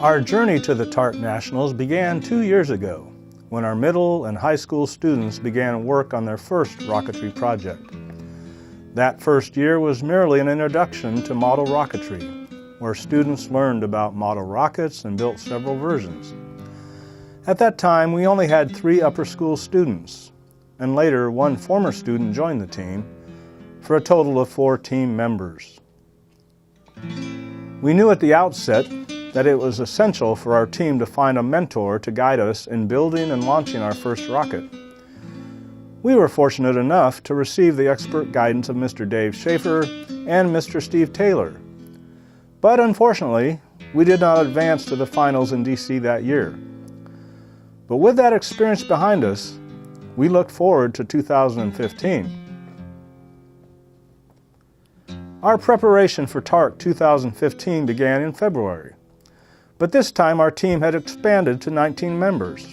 Our journey to the TARC Nationals began 2 years ago, when our middle and high school students began work on their first rocketry project. That first year was merely an introduction to model rocketry, where students learned about model rockets and built several versions. At that time, we only had 3 upper school students, and later 1 former student joined the team, for a total of 4 team members. We knew at the outset that it was essential for our team to find a mentor to guide us in building and launching our first rocket. We were fortunate enough to receive the expert guidance of Mr. Dave Schaefer and Mr. Steve Taylor. But unfortunately, we did not advance to the finals in DC that year. But with that experience behind us, we looked forward to 2015. Our preparation for TARC 2015 began in February, but this time our team had expanded to 19 members.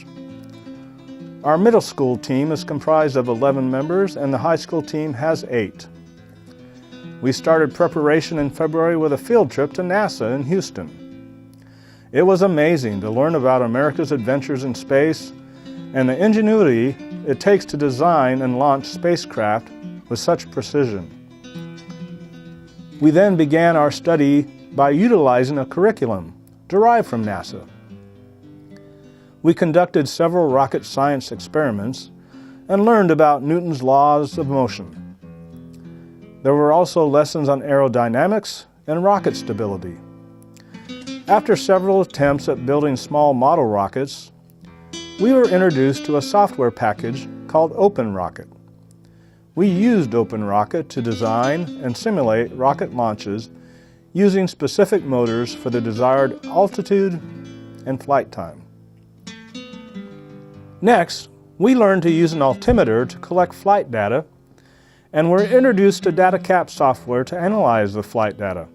Our middle school team is comprised of 11 members and the high school team has 8. We started preparation in February with a field trip to NASA in Houston. It was amazing to learn about America's adventures in space and the ingenuity it takes to design and launch spacecraft with such precision. We then began our study by utilizing a curriculum derived from NASA. We conducted several rocket science experiments and learned about Newton's laws of motion. There were also lessons on aerodynamics and rocket stability. After several attempts at building small model rockets, we were introduced to a software package called OpenRocket. We used OpenRocket to design and simulate rocket launches using specific motors for the desired altitude and flight time. Next, we learned to use an altimeter to collect flight data and were introduced to DataCap software to analyze the flight data.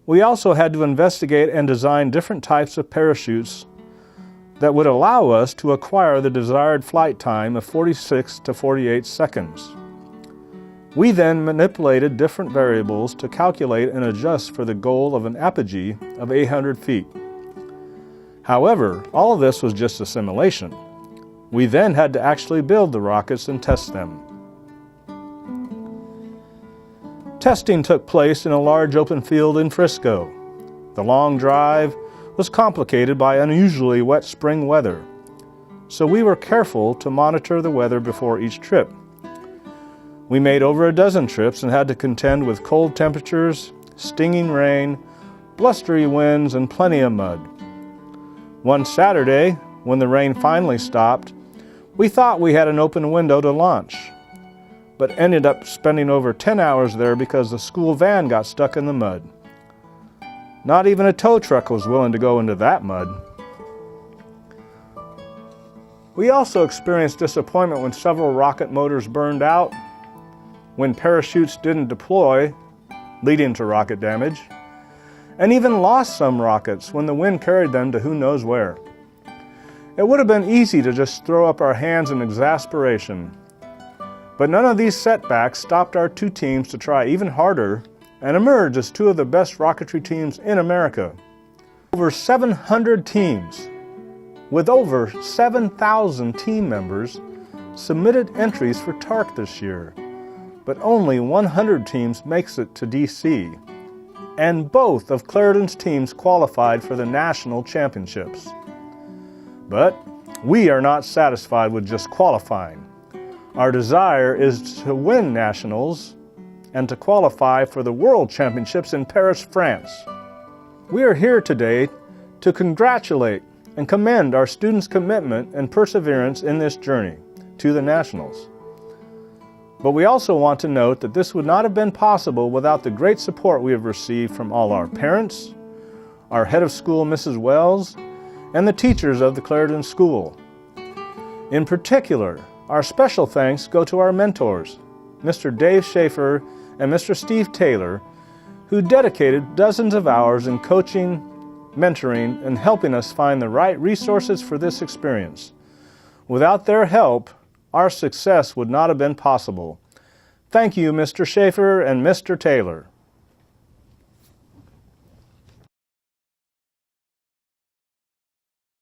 We also had to investigate and design different types of parachutes that would allow us to acquire the desired flight time of 46 to 48 seconds. We then manipulated different variables to calculate and adjust for the goal of an apogee of 800 feet. However, all of this was just a simulation. We then had to actually build the rockets and test them. Testing took place in a large open field in Frisco. The long drive was complicated by unusually wet spring weather, so we were careful to monitor the weather before each trip. We made over a dozen trips and had to contend with cold temperatures, stinging rain, blustery winds, and plenty of mud. One Saturday, when the rain finally stopped, we thought we had an open window to launch, but ended up spending over 10 hours there because the school van got stuck in the mud. Not even a tow truck was willing to go into that mud. We also experienced disappointment when several rocket motors burned out, when parachutes didn't deploy, leading to rocket damage, and even lost some rockets when the wind carried them to who knows where. It would have been easy to just throw up our hands in exasperation, but none of these setbacks stopped our 2 teams to try even harder and emerge as 2 of the best rocketry teams in America. Over 700 teams, with over 7,000 team members, submitted entries for TARC this year, but only 100 teams makes it to DC, and both of Clariden's teams qualified for the national championships. But we are not satisfied with just qualifying. Our desire is to win nationals and to qualify for the World Championships in Paris, France. We are here today to congratulate and commend our students' commitment and perseverance in this journey to the Nationals. But we also want to note that this would not have been possible without the great support we have received from all our parents, our head of school, Mrs. Wells, and the teachers of the Clariden School. In particular, our special thanks go to our mentors, Mr. Dave Schaefer and Mr. Steve Taylor, who dedicated dozens of hours in coaching, mentoring, and helping us find the right resources for this experience. Without their help, our success would not have been possible. Thank you, Mr. Schaefer and Mr. Taylor.